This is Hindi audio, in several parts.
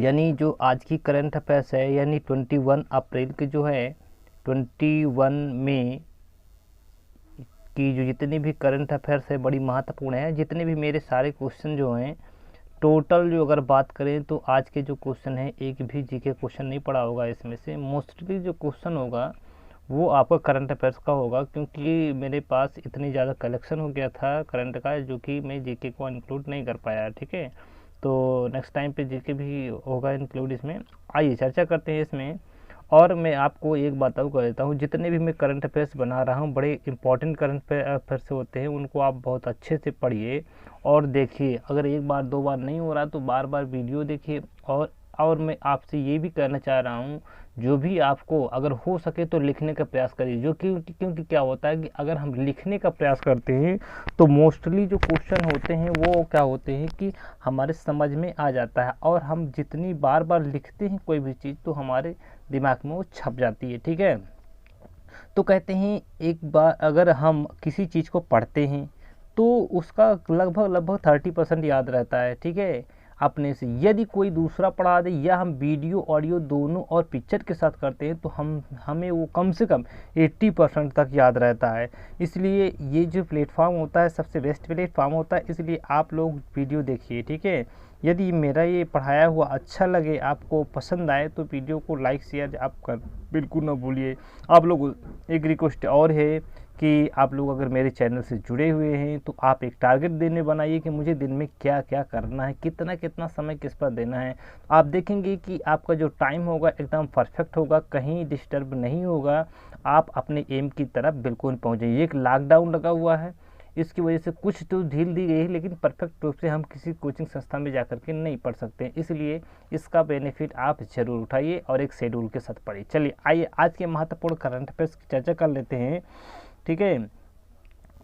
यानी जो आज की करंट अफेयर्स है, यानी 21 अप्रैल के जो है 21 मई की जो जितनी भी करंट अफेयर्स है बड़ी महत्वपूर्ण है। जितने भी मेरे सारे क्वेश्चन जो हैं टोटल जो अगर बात करें तो आज के जो क्वेश्चन है एक भी जीके क्वेश्चन नहीं पड़ा होगा। इसमें से मोस्टली जो क्वेश्चन होगा वो आपका करंट अफेयर्स का होगा, क्योंकि मेरे पास इतनी ज़्यादा कलेक्शन हो गया था करंट का जो कि मैं जीके को इंक्लूड नहीं कर पाया। ठीक है, तो नेक्स्ट टाइम पे जीके भी होगा इंक्लूड इसमें। आइए चर्चा करते हैं इसमें। और मैं आपको एक बात और कर देता हूँ, जितने भी मैं करंट अफेयर्स बना रहा हूँ बड़े इंपॉर्टेंट करंट अफेयर्स होते हैं, उनको आप बहुत अच्छे से पढ़िए और देखिए। अगर एक बार दो बार नहीं हो रहा तो बार बार वीडियो देखिए। और मैं आपसे ये भी कहना चाह रहा हूँ, जो भी आपको अगर हो सके तो लिखने का प्रयास करिए। जो क्योंकि क्या होता है कि अगर हम लिखने का प्रयास करते हैं तो मोस्टली जो क्वेश्चन होते हैं वो क्या होते हैं कि हमारे समझ में आ जाता है, और हम जितनी बार बार लिखते हैं कोई भी चीज़ तो हमारे दिमाग में वो छप जाती है। ठीक है, तो कहते हैं एक बार अगर हम किसी चीज़ को पढ़ते हैं तो उसका लगभग 30% याद रहता है। ठीक है, अपने से यदि कोई दूसरा पढ़ा दे या हम वीडियो ऑडियो दोनों और पिक्चर के साथ करते हैं तो हमें वो कम से कम 80% तक याद रहता है। इसलिए ये जो प्लेटफॉर्म होता है सबसे बेस्ट प्लेटफॉर्म होता है, इसलिए आप लोग वीडियो देखिए। ठीक है, यदि मेरा ये पढ़ाया हुआ अच्छा लगे, आपको पसंद आए तो वीडियो को लाइक शेयर आप कर बिल्कुल ना भूलिए। आप लोग एक रिक्वेस्ट और है कि आप लोग अगर मेरे चैनल से जुड़े हुए हैं तो आप एक टारगेट देने बनाइए कि मुझे दिन में क्या क्या करना है, कितना कितना समय किस पर देना है। आप देखेंगे कि आपका जो टाइम होगा एकदम परफेक्ट होगा, कहीं डिस्टर्ब नहीं होगा, आप अपने एम की तरफ बिल्कुल पहुँचेंगे। एक लॉकडाउन लगा हुआ है, इसकी वजह से कुछ तो ढील दी गई है, लेकिन परफेक्ट रूप से हम किसी कोचिंग संस्था में जाकर के नहीं पढ़ सकते हैं। इसलिए इसका बेनिफिट आप ज़रूर उठाइए और एक शेड्यूल के साथ पढ़िए। चलिए आइए आज के महत्वपूर्ण करंट अफेयर्स की चर्चा कर लेते हैं। ठीक है,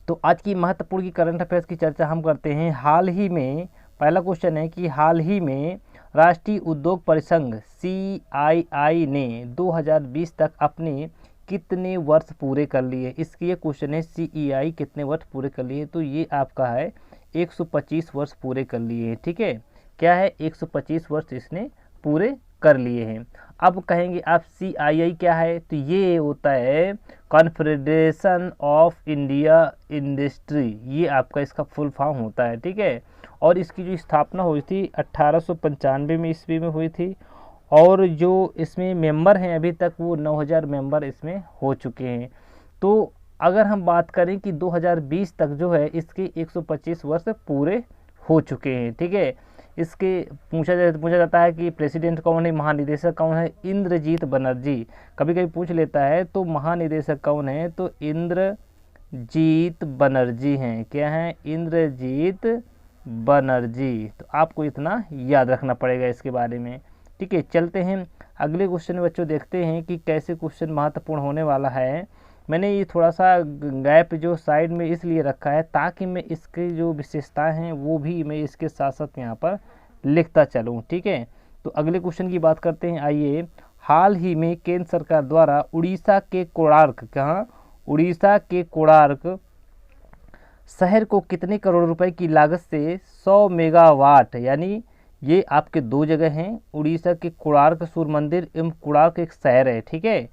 तो आज की महत्वपूर्ण की करंट अफेयर्स की चर्चा हम करते हैं। हाल ही में पहला क्वेश्चन है कि हाल ही में राष्ट्रीय उद्योग परिसंघ CII ने 2020 तक अपने कितने वर्ष पूरे कर लिए। इसकी ये क्वेश्चन है, CEI कितने वर्ष पूरे कर लिए, तो ये आपका है 125 वर्ष पूरे कर लिए हैं। ठीक है, क्या है 125 वर्ष इसने पूरे कर लिए हैं। अब कहेंगे आप CII क्या है, तो ये होता है कॉन्फेडरेशन ऑफ इंडिया इंडस्ट्री, ये आपका इसका फुल फॉर्म होता है। ठीक है, और इसकी जो स्थापना हुई थी 1895 में ईस्वी में हुई थी, और जो इसमें मेंबर हैं अभी तक वो 9000 मेंबर इसमें हो चुके हैं। तो अगर हम बात करें कि 2020 तक जो है इसके 125 वर्ष पूरे हो चुके हैं। ठीक है, इसके पूछा जाता है कि प्रेसिडेंट कौन है, महानिदेशक कौन है, इंद्रजीत बनर्जी। कभी कभी पूछ लेता है तो महानिदेशक कौन है, तो इंद्रजीत बनर्जी हैं। क्या है, इंद्रजीत बनर्जी। तो आपको इतना याद रखना पड़ेगा इसके बारे में। ठीक है, चलते हैं अगले क्वेश्चन में बच्चों, देखते हैं कि कैसे क्वेश्चन महत्वपूर्ण होने वाला है। मैंने ये थोड़ा सा गैप जो साइड में इसलिए रखा है ताकि मैं इसकी जो विशेषताएं हैं वो भी मैं इसके साथ साथ यहाँ पर लिखता चलूँ। ठीक है, तो अगले क्वेश्चन की बात करते हैं। आइए, हाल ही में केंद्र सरकार द्वारा उड़ीसा के कोणार्क, कहाँ, उड़ीसा के कोणार्क शहर को कितने करोड़ रुपए की लागत से 100 मेगावाट, यानी ये आपके दो जगह हैं, उड़ीसा के कोणार्क सूर्य मंदिर एवं कोणार्क एक शहर है। ठीक है,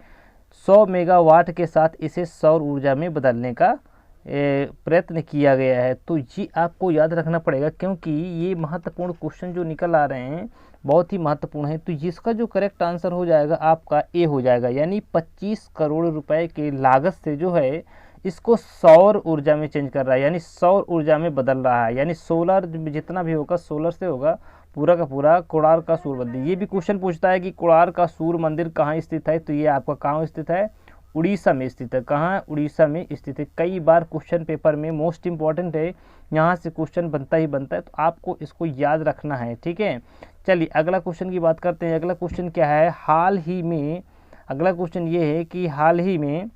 100 मेगावाट के साथ इसे सौर ऊर्जा में बदलने का प्रयत्न किया गया है। तो ये आपको याद रखना पड़ेगा, क्योंकि ये महत्वपूर्ण क्वेश्चन जो निकल आ रहे हैं बहुत ही महत्वपूर्ण है। तो जिसका जो करेक्ट आंसर हो जाएगा आपका ए हो जाएगा, यानी 25 करोड़ रुपए की लागत से जो है इसको सौर ऊर्जा में चेंज कर रहा है, यानी सौर ऊर्जा में बदल रहा है। यानी सोलर जितना भी होगा सोलर से होगा पूरा का पूरा कोणार्क का सूर्य मंदिर। ये भी क्वेश्चन पूछता है कि कोणार्क का सूर्य मंदिर कहाँ स्थित है, तो ये आपका कहाँ स्थित है, उड़ीसा में स्थित है। कहाँ, उड़ीसा में स्थित है। कई बार क्वेश्चन पेपर में मोस्ट इंपॉर्टेंट है, यहाँ से क्वेश्चन बनता ही बनता है, तो आपको इसको याद रखना है। ठीक है, चलिए अगला क्वेश्चन की बात करते हैं। अगला क्वेश्चन क्या है, हाल ही में, अगला क्वेश्चन ये है कि हाल ही में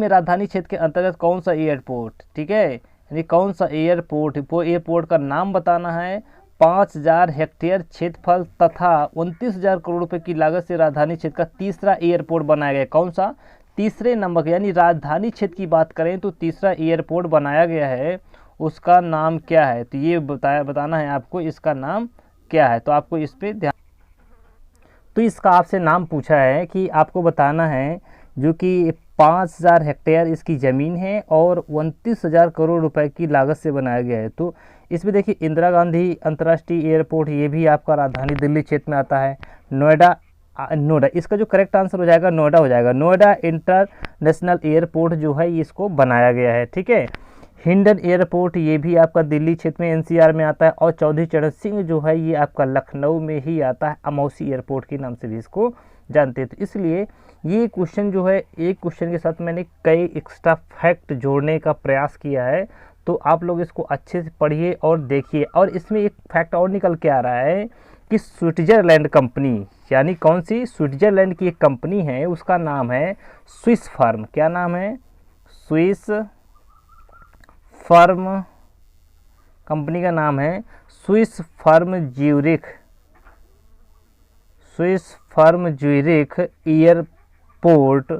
राजधानी क्षेत्र के अंतर्गत कौन सा एयरपोर्ट, ठीक है, यानी कौन सा एयरपोर्ट का नाम बताना है। 5000 हेक्टेयर क्षेत्रफल तथा 29,000 करोड़ रुपए की लागत से राजधानी क्षेत्र का तीसरा एयरपोर्ट बनाया गया। कौन सा, तीसरे नंबर, यानी राजधानी क्षेत्र की बात करें तो तीसरा एयरपोर्ट बनाया गया है, उसका नाम क्या है, तो ये बताना है आपको, इसका नाम क्या है, तो आपको इस पे ध्यान। तो इसका आपसे नाम पूछा है कि आपको बताना है, जो कि 5000 हेक्टेयर इसकी ज़मीन है और 29,000 करोड़ रुपए की लागत से बनाया गया है। तो इसमें देखिए इंदिरा गांधी अंतर्राष्ट्रीय एयरपोर्ट, ये भी आपका राजधानी दिल्ली क्षेत्र में आता है। नोएडा, नोएडा इसका जो करेक्ट आंसर हो जाएगा नोएडा हो जाएगा। नोएडा इंटरनेशनल एयरपोर्ट जो है इसको बनाया गया है, ठीक है। हिंडन एयरपोर्ट ये भी आपका दिल्ली क्षेत्र में एनसीआर में आता है। और चौधरी चरण सिंह जो है ये आपका लखनऊ में ही आता है, अमौसी एयरपोर्ट के नाम से भी इसको जानते हैं। तो इसलिए ये क्वेश्चन जो है, एक क्वेश्चन के साथ मैंने कई एक्स्ट्रा फैक्ट जोड़ने का प्रयास किया है, तो आप लोग इसको अच्छे से पढ़िए और देखिए। और इसमें एक फैक्ट और निकल के आ रहा है कि स्विट्जरलैंड कंपनी, यानी कौन सी, स्विट्जरलैंड की एक कंपनी है, उसका नाम है स्विस फर्म। क्या नाम है, स्विस फर्म, कंपनी का नाम है Swiss firm Zurich. Swiss firm Zurich airport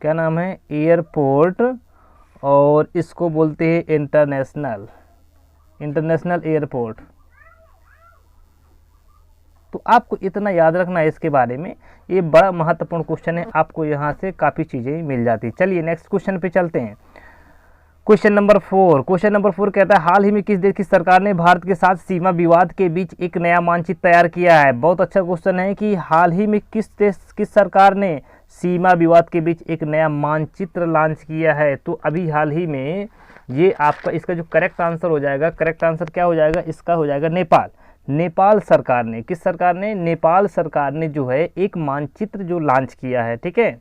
क्या नाम है, एयरपोर्ट, और इसको बोलते हैं इंटरनेशनल एयरपोर्ट। तो आपको इतना याद रखना है इसके बारे में, ये बड़ा महत्वपूर्ण क्वेश्चन है, आपको यहाँ से काफ़ी चीज़ें मिल जाती। चलिए नेक्स्ट क्वेश्चन पे चलते हैं। क्वेश्चन नंबर 4 कहता है, हाल ही में किस देश की सरकार ने भारत के साथ सीमा विवाद के बीच एक नया मानचित्र तैयार किया है। बहुत अच्छा क्वेश्चन है कि हाल ही में किस सरकार ने सीमा विवाद के बीच एक नया मानचित्र लॉन्च किया है। तो अभी हाल ही में ये आपका, इसका जो करेक्ट आंसर हो जाएगा, करेक्ट आंसर क्या हो जाएगा, इसका हो जाएगा नेपाल सरकार ने। किस सरकार ने, नेपाल सरकार ने जो है एक मानचित्र जो लॉन्च किया है, ठीक है।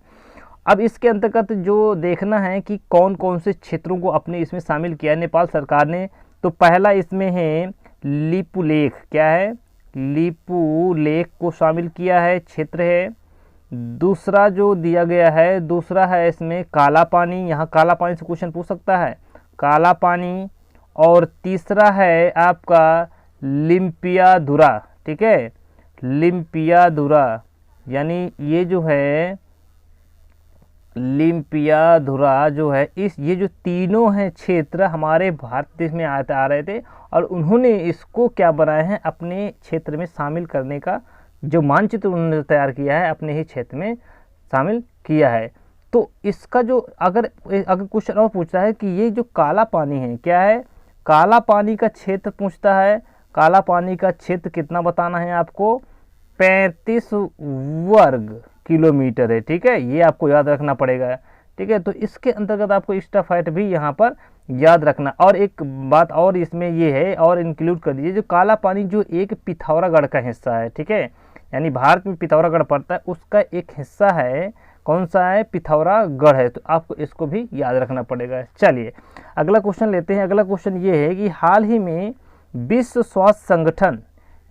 अब इसके अंतर्गत जो देखना है कि कौन कौन से क्षेत्रों को अपने इसमें शामिल किया है नेपाल सरकार ने। तो पहला इसमें है लिपु लेक, क्या है, लिपु लेक को शामिल किया है, क्षेत्र है। दूसरा जो दिया गया है, दूसरा है इसमें काला पानी, यहाँ काला पानी से क्वेश्चन पूछ सकता है, काला पानी। और तीसरा है आपका लिम्पियाधुरा, ठीक है, लिम्पियाधुरा, यानी ये जो है लिम्पियाधुरा जो है, ये जो तीनों हैं क्षेत्र हमारे भारत देश में आ रहे थे, और उन्होंने इसको क्या बनाए हैं, अपने क्षेत्र में शामिल करने का जो मानचित्र उन्होंने तैयार किया है, अपने ही क्षेत्र में शामिल किया है। तो इसका जो अगर क्वेश्चन और पूछता है कि ये जो काला पानी है, क्या है, काला पानी का क्षेत्र पूछता है, काला पानी का क्षेत्र कितना बताना है आपको, 35 वर्ग किलोमीटर है, ठीक है, ये आपको याद रखना पड़ेगा, ठीक है। तो इसके अंतर्गत आपको एक्स्ट्रा फैक्ट भी यहाँ पर याद रखना। और एक बात और इसमें ये है, और इंक्लूड कर दीजिए, जो काला पानी जो एक पिथौरागढ़ का हिस्सा है, ठीक है, यानी भारत में पिथौरागढ़ पड़ता है, उसका एक हिस्सा है, कौन सा है, पिथौरागढ़ है, तो आपको इसको भी याद रखना पड़ेगा। चलिए अगला क्वेश्चन लेते हैं। अगला क्वेश्चन ये है कि हाल ही में विश्व स्वास्थ्य संगठन,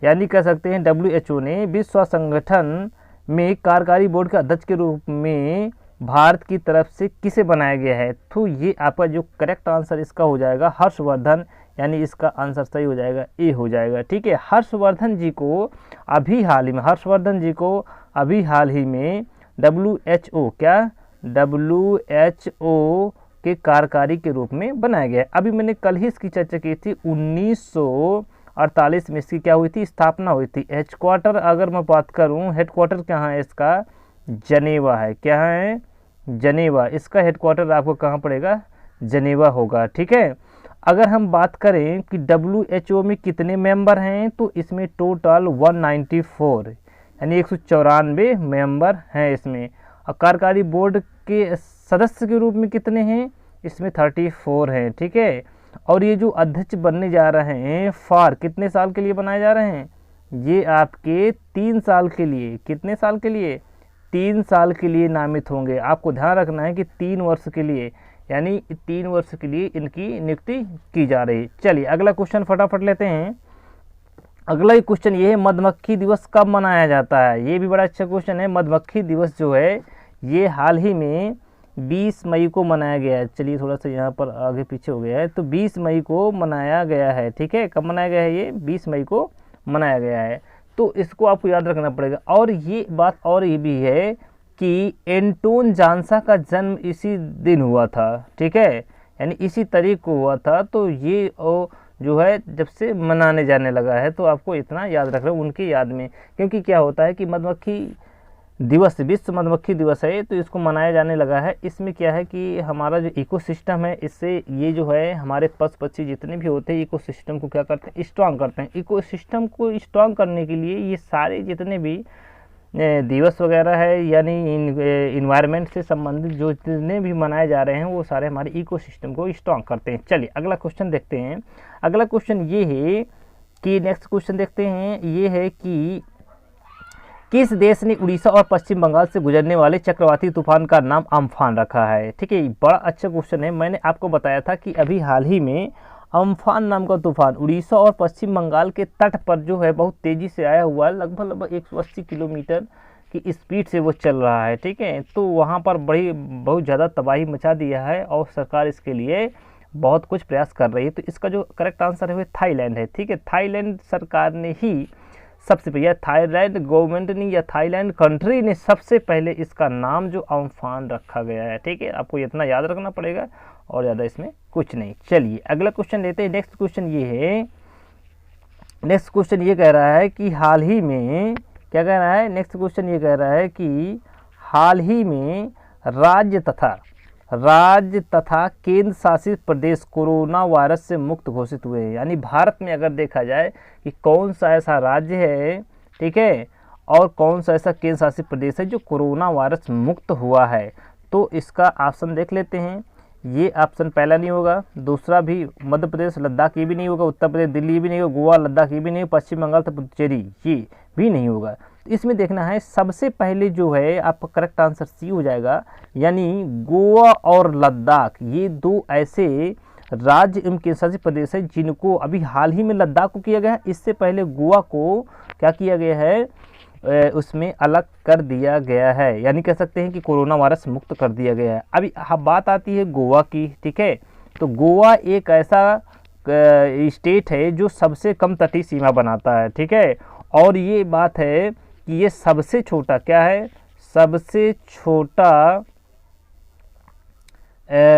यानी कह सकते हैं WHO ने विश्व स्वास्थ्य संगठन में कार्यकारी बोर्ड के अध्यक्ष के रूप में भारत की तरफ से किसे बनाया गया है। तो ये आपका जो करेक्ट आंसर इसका हो जाएगा हर्षवर्धन, यानी इसका आंसर सही हो जाएगा, ए हो जाएगा, ठीक है। हर्षवर्धन जी को अभी हाल ही में WHO, क्या, WHO के कार्यकारी के रूप में बनाया गया है। अभी मैंने कल ही इसकी चर्चा की थी, 1948 में इसकी क्या हुई थी, स्थापना हुई थी। हेडक्वार्टर अगर मैं बात करूं, हेडक्वार्टर कहाँ है इसका, जनेवा है, क्या है, जनेवा, इसका हेडक्वार्टर आपको कहाँ पड़ेगा, जनेवा होगा, ठीक है। अगर हम बात करें कि WHO में कितने मेंबर हैं, तो इसमें टोटल 194, यानी 194 मेंबर हैं इसमें। और कार्यकारी बोर्ड के सदस्य के रूप में कितने हैं, इसमें 34 हैं, ठीक है। और ये जो अध्यक्ष बनने जा रहे हैं फार कितने साल के लिए बनाए जा रहे हैं, ये आपके 3 साल के लिए, कितने साल के लिए, 3 साल के लिए नामित होंगे। आपको ध्यान रखना है कि 3 वर्ष के लिए, यानी 3 वर्ष के लिए इनकी नियुक्ति की जा रही। चलिए अगला क्वेश्चन फटाफट लेते हैं। अगला क्वेश्चन ये है, मधुमक्खी दिवस कब मनाया जाता है। ये भी बड़ा अच्छा क्वेश्चन है। मधुमक्खी दिवस जो है ये हाल ही में 20 मई को मनाया गया है। चलिए थोड़ा सा यहाँ पर आगे पीछे हो गया है, तो 20 मई को मनाया गया है, ठीक है। कब मनाया गया है, ये 20 मई को मनाया गया है, तो इसको आपको याद रखना पड़ेगा। और ये बात और ये भी है कि एंटोन जानसा का जन्म इसी दिन हुआ था, ठीक है, यानी इसी तारीख को हुआ था। तो ये जो है जब से मनाने जाने लगा है, तो आपको इतना याद रखना उनकी याद में। क्योंकि क्या होता है कि मधुमक्खी दिवस, विश्व मधुमक्खी दिवस है, तो इसको मनाया जाने लगा है। इसमें क्या है कि हमारा जो इकोसिस्टम है, इससे ये जो है हमारे पशु पक्षी जितने भी होते हैं इकोसिस्टम को क्या करते हैं, स्ट्रांग करते हैं। इकोसिस्टम को स्ट्रांग करने के लिए ये सारे जितने भी दिवस वगैरह है, यानी इन्वायरमेंट से संबंधित जो जितने भी मनाए जा रहे हैं वो सारे हमारे इकोसिस्टम को स्ट्रांग करते हैं। चलिए अगला क्वेश्चन देखते हैं। अगला क्वेश्चन ये है कि नेक्स्ट क्वेश्चन देखते हैं, ये है कि किस देश ने उड़ीसा और पश्चिम बंगाल से गुजरने वाले चक्रवाती तूफान का नाम अम्फान रखा है। ठीक है, बड़ा अच्छा क्वेश्चन है। मैंने आपको बताया था कि अभी हाल ही में अम्फान नाम का तूफान उड़ीसा और पश्चिम बंगाल के तट पर जो है बहुत तेज़ी से आया हुआ है, लगभग 180 किलोमीटर की स्पीड से वो चल रहा है। ठीक है, तो वहाँ पर बहुत ज़्यादा तबाही मचा दिया है और सरकार इसके लिए बहुत कुछ प्रयास कर रही है। तो इसका जो करेक्ट आंसर है वो थाईलैंड है। ठीक है, थाईलैंड सरकार ने ही सबसे पहले, थाईलैंड गवर्नमेंट ने या थाईलैंड कंट्री ने सबसे पहले इसका नाम जो अम्फान रखा गया है। ठीक है, आपको इतना याद रखना पड़ेगा और ज़्यादा इसमें कुछ नहीं। चलिए अगला क्वेश्चन लेते हैं। नेक्स्ट क्वेश्चन ये है, नेक्स्ट क्वेश्चन ये कह रहा है कि हाल ही में क्या कह रहा है, नेक्स्ट क्वेश्चन ये कह रहा है कि हाल ही में राज्य तथा केंद्र शासित प्रदेश कोरोना वायरस से मुक्त घोषित हुए हैं। यानी भारत में अगर देखा जाए कि कौन सा ऐसा राज्य है, ठीक है, और कौन सा ऐसा केंद्र शासित प्रदेश है जो कोरोना वायरस मुक्त हुआ है, तो इसका ऑप्शन देख लेते हैं। ये ऑप्शन पहला नहीं होगा, दूसरा भी मध्य प्रदेश लद्दाख ये भी नहीं होगा, उत्तर प्रदेश दिल्ली भी नहीं होगा, गोवा लद्दाख ये भी नहीं, पश्चिम बंगाल तो पुडुचेरी ये भी नहीं होगा। इसमें देखना है सबसे पहले जो है आपका करेक्ट आंसर सी हो जाएगा। यानी गोवा और लद्दाख ये दो ऐसे राज्य एवं केंद्र शासित प्रदेश है जिनको अभी हाल ही में लद्दाख को किया गया है, इससे पहले गोवा को क्या किया गया है, उसमें अलग कर दिया गया है। यानी कह सकते हैं कि कोरोना वायरस मुक्त कर दिया गया है। अभी बात आती है गोवा की। ठीक है, तो गोवा एक ऐसा स्टेट है जो सबसे कम तटीय सीमा बनाता है। ठीक है, और ये बात है कि ये सबसे छोटा क्या है, सबसे छोटा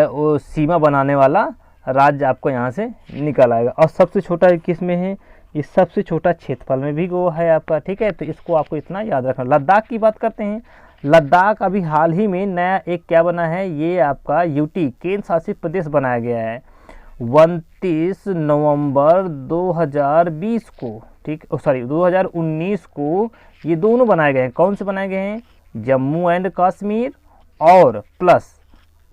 वो सीमा बनाने वाला राज्य आपको यहाँ से निकल आएगा। और सबसे छोटा किस में है, इस सबसे छोटा क्षेत्रफल में भी गोवा है आपका। ठीक है, तो इसको आपको इतना याद रखना। लद्दाख की बात करते हैं। लद्दाख अभी हाल ही में नया एक क्या बना है, ये आपका यूटी केंद्र शासित प्रदेश बनाया गया है 29 नवंबर 2020 को। ठीक, सॉरी 2019 को ये दोनों बनाए गए हैं। कौन से बनाए गए हैं, जम्मू एंड कश्मीर और प्लस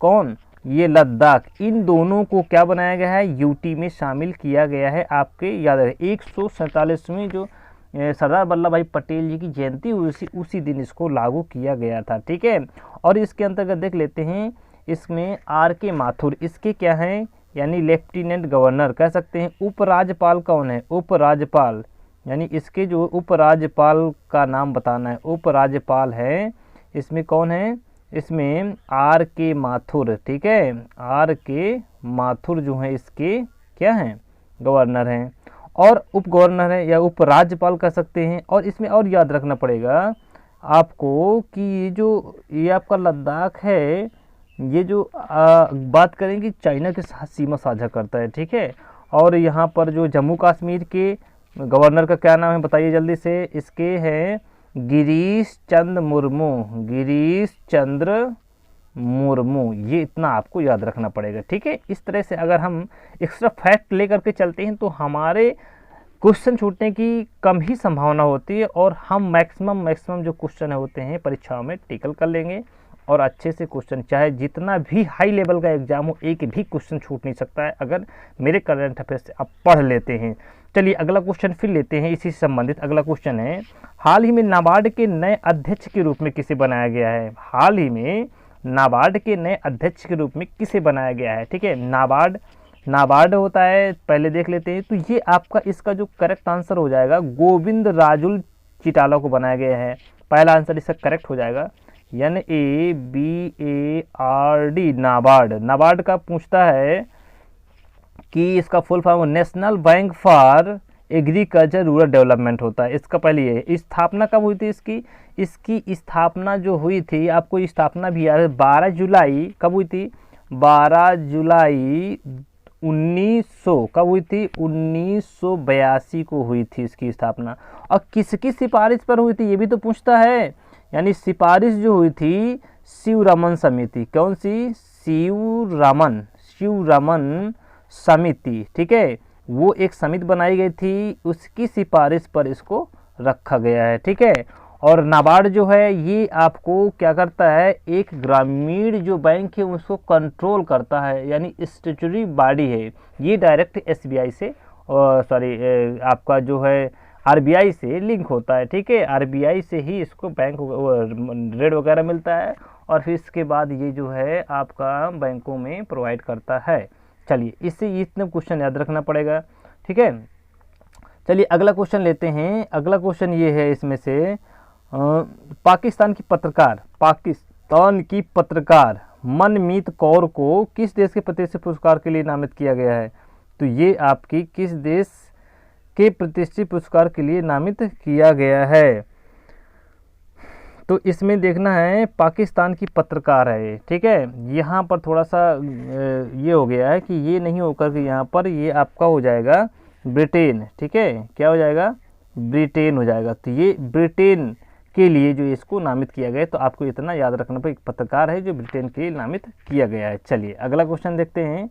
कौन, ये लद्दाख, इन दोनों को क्या बनाया गया है, यूटी में शामिल किया गया है। आपके याद रहे 147वीं जो सरदार वल्लभ भाई पटेल जी की जयंती हुई उसी दिन इसको लागू किया गया था। ठीक है, और इसके अंतर्गत देख लेते हैं, इसमें RK माथुर इसके क्या हैं, यानी लेफ्टिनेंट गवर्नर कह सकते हैं। उपराज्यपाल कौन है, उपराज्यपाल, यानी इसके जो उपराज्यपाल का नाम बताना है, उपराज्यपाल है इसमें कौन है, इसमें RK माथुर। ठीक है, RK माथुर जो है इसके क्या हैं, गवर्नर हैं, और उप गवर्नर है या उपराज्यपाल कह सकते हैं। और इसमें और याद रखना पड़ेगा आपको कि ये आपका लद्दाख है, ये जो बात करें कि चाइना के साथ सीमा साझा करता है। ठीक है, और यहाँ पर जो जम्मू कश्मीर के गवर्नर का क्या नाम है बताइए जल्दी से, इसके हैं गिरीश चंद्र मुर्मू, गिरीश चंद्र मुर्मू, ये इतना आपको याद रखना पड़ेगा। ठीक है, इस तरह से अगर हम एक्स्ट्रा फैक्ट लेकर के चलते हैं तो हमारे क्वेश्चन छूटने की कम ही संभावना होती है, और हम मैक्सिमम जो क्वेश्चन होते हैं परीक्षाओं में टिकल कर लेंगे और अच्छे से क्वेश्चन, चाहे जितना भी हाई लेवल का एग्जाम हो, एक भी क्वेश्चन छूट नहीं सकता है अगर मेरे करंट अफेयर्स से आप पढ़ लेते हैं। चलिए अगला क्वेश्चन फिर लेते हैं, इसी से संबंधित अगला क्वेश्चन है, हाल ही में नाबार्ड के नए अध्यक्ष के रूप में किसे बनाया गया है, हाल ही में नाबार्ड के नए अध्यक्ष के रूप में किसे बनाया गया है। ठीक है, नाबार्ड होता है, पहले देख लेते हैं। तो ये आपका इसका जो करेक्ट आंसर हो जाएगा, गोविंद राजुल चिटाला को बनाया गया है। पहला आंसर इसका करेक्ट हो जाएगा, NABARD, नाबार्ड का पूछता है कि इसका full form national bank for agriculture rural development होता है। इसका पहले ये स्थापना कब हुई थी, इसकी स्थापना जो हुई थी, आपको स्थापना भी याद है, 12 जुलाई कब हुई थी, 12 जुलाई 1900 कब हुई थी? 1982 को हुई थी इसकी स्थापना। और किसकी सिफारिश पर हुई थी ये भी तो पूछता है। यानी सिफारिश जो हुई थी शिवरमन समिति, कौन सी? शिवरमन समिति, ठीक है, वो एक समिति बनाई गई थी, उसकी सिफारिश पर इसको रखा गया है, ठीक है। और नाबार्ड जो है ये आपको क्या करता है? एक ग्रामीण जो बैंक है उसको कंट्रोल करता है, यानी स्टैट्यूटरी बॉडी है ये, डायरेक्ट एसबीआई से आपका जो है आरबीआई से लिंक होता है, ठीक है। आरबीआई से ही इसको बैंक रेट वगैरह मिलता है और फिर इसके बाद ये जो है आपका बैंकों में प्रोवाइड करता है। चलिए इससे इतने क्वेश्चन याद रखना पड़ेगा, ठीक है। चलिए अगला क्वेश्चन लेते हैं। अगला क्वेश्चन ये है इसमें से पाकिस्तान की पत्रकार मनमीत कौर को किस देश के प्रतिष्ठित पुरस्कार के लिए नामित किया गया है? तो ये आपकी किस देश के प्रतिष्ठित पुरस्कार के लिए नामित किया गया है? तो इसमें देखना है पाकिस्तान की पत्रकार है, ठीक है। यहाँ पर थोड़ा सा ये हो गया है कि ये नहीं होकर के यहाँ पर ये आपका हो जाएगा ब्रिटेन, ठीक है। क्या हो जाएगा? ब्रिटेन हो जाएगा। तो ये ब्रिटेन के लिए जो इसको नामित किया गया है, तो आपको इतना याद रखना पड़ेगा, एक पत्रकार है जो ब्रिटेन के लिए नामित किया गया है। चलिए अगला क्वेश्चन देखते हैं।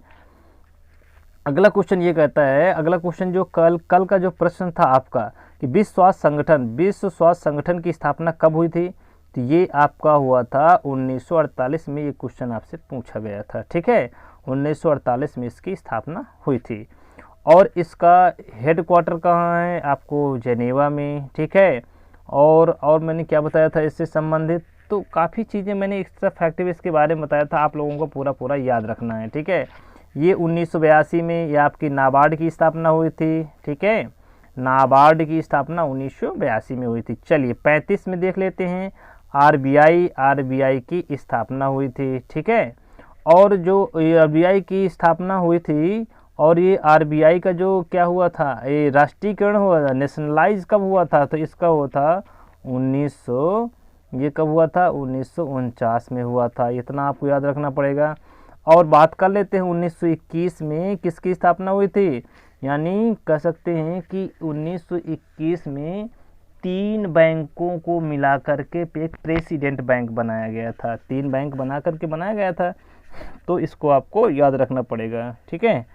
अगला क्वेश्चन ये कहता है, अगला क्वेश्चन जो कल का जो प्रश्न था आपका कि विश्व स्वास्थ्य संगठन की स्थापना कब हुई थी? तो ये आपका हुआ था 1948 में, ये क्वेश्चन आपसे पूछा गया था, ठीक है। 1948 में इसकी स्थापना हुई थी और इसका हेडक्वार्टर कहाँ है? आपको जेनेवा में, ठीक है। और मैंने क्या बताया था इससे संबंधित? तो काफ़ी चीज़ें मैंने एक्स्ट्रा फैक्ट इसके बारे में बताया था, आप लोगों को पूरा याद रखना है, ठीक है। ये 1982 में ये आपकी नाबार्ड की स्थापना हुई थी, ठीक है। नाबार्ड की स्थापना 1982 में हुई थी। चलिए 35 में देख लेते हैं, आरबीआई की स्थापना हुई थी, ठीक है। और जो आरबीआई की स्थापना हुई थी और ये आरबीआई का जो क्या हुआ था, ये राष्ट्रीयकरण हुआ था, नेशनलाइज कब हुआ था? तो इसका हुआ था 1949 में हुआ था। इतना आपको याद रखना पड़ेगा। और बात कर लेते हैं 1921 में किसकी स्थापना हुई थी? यानी कह सकते हैं कि 1921 में 3 बैंकों को मिला करके एक प्रेसिडेंट बैंक बनाया गया था। 3 बैंक बना करके बनाया गया था, तो इसको आपको याद रखना पड़ेगा, ठीक है।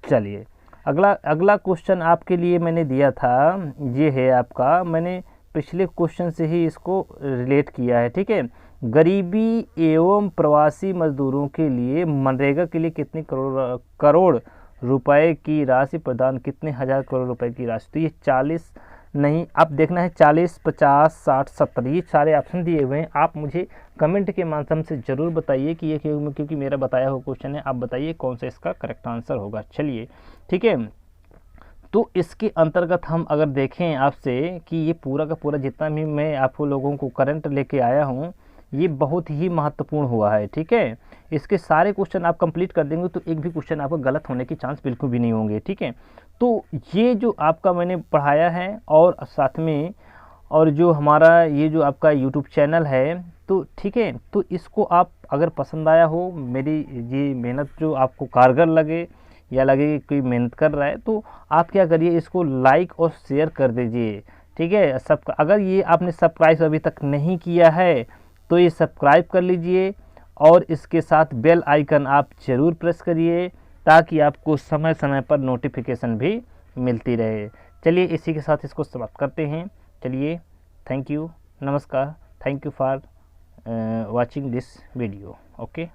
चलिए अगला क्वेश्चन आपके लिए मैंने दिया था, ये है आपका, मैंने पिछले क्वेश्चन से ही इसको रिलेट किया है, ठीक है। गरीबी एवं प्रवासी मजदूरों के लिए मनरेगा के लिए कितने करोड़ रुपए की राशि प्रदान, कितने हजार करोड़ रुपए की राशि? तो ये 40 नहीं, आप देखना है 40, 50, 60, 70, ये सारे ऑप्शन दिए हुए हैं। आप मुझे कमेंट के माध्यम से ज़रूर बताइए कि ये क्योंकि मेरा बताया हुआ क्वेश्चन है, आप बताइए कौन सा इसका करेक्ट आंसर होगा। चलिए ठीक है, तो इसके अंतर्गत हम अगर देखें आपसे कि ये पूरा का पूरा जितना भी मैं आपको लोगों को करंट लेके आया हूँ, ये बहुत ही महत्वपूर्ण हुआ है, ठीक है। इसके सारे क्वेश्चन आप कंप्लीट कर देंगे तो एक भी क्वेश्चन आपका गलत होने के चांस बिल्कुल भी नहीं होंगे, ठीक है। तो ये जो आपका मैंने पढ़ाया है और साथ में और जो हमारा ये जो आपका यूट्यूब चैनल है, तो ठीक है, तो इसको आप अगर पसंद आया हो, मेरी ये मेहनत जो आपको कारगर लगे या लगे कि कोई मेहनत कर रहा है, तो आप क्या करिए, इसको लाइक और शेयर कर दीजिए, ठीक है। सब अगर ये आपने सब्सक्राइब अभी तक नहीं किया है तो ये सब्सक्राइब कर लीजिए और इसके साथ बेल आइकन आप ज़रूर प्रेस करिए ताकि आपको समय समय पर नोटिफिकेशन भी मिलती रहे। चलिए इसी के साथ इसको समाप्त करते हैं। चलिए, थैंक यू, नमस्कार, thank you for watching this video. Okay.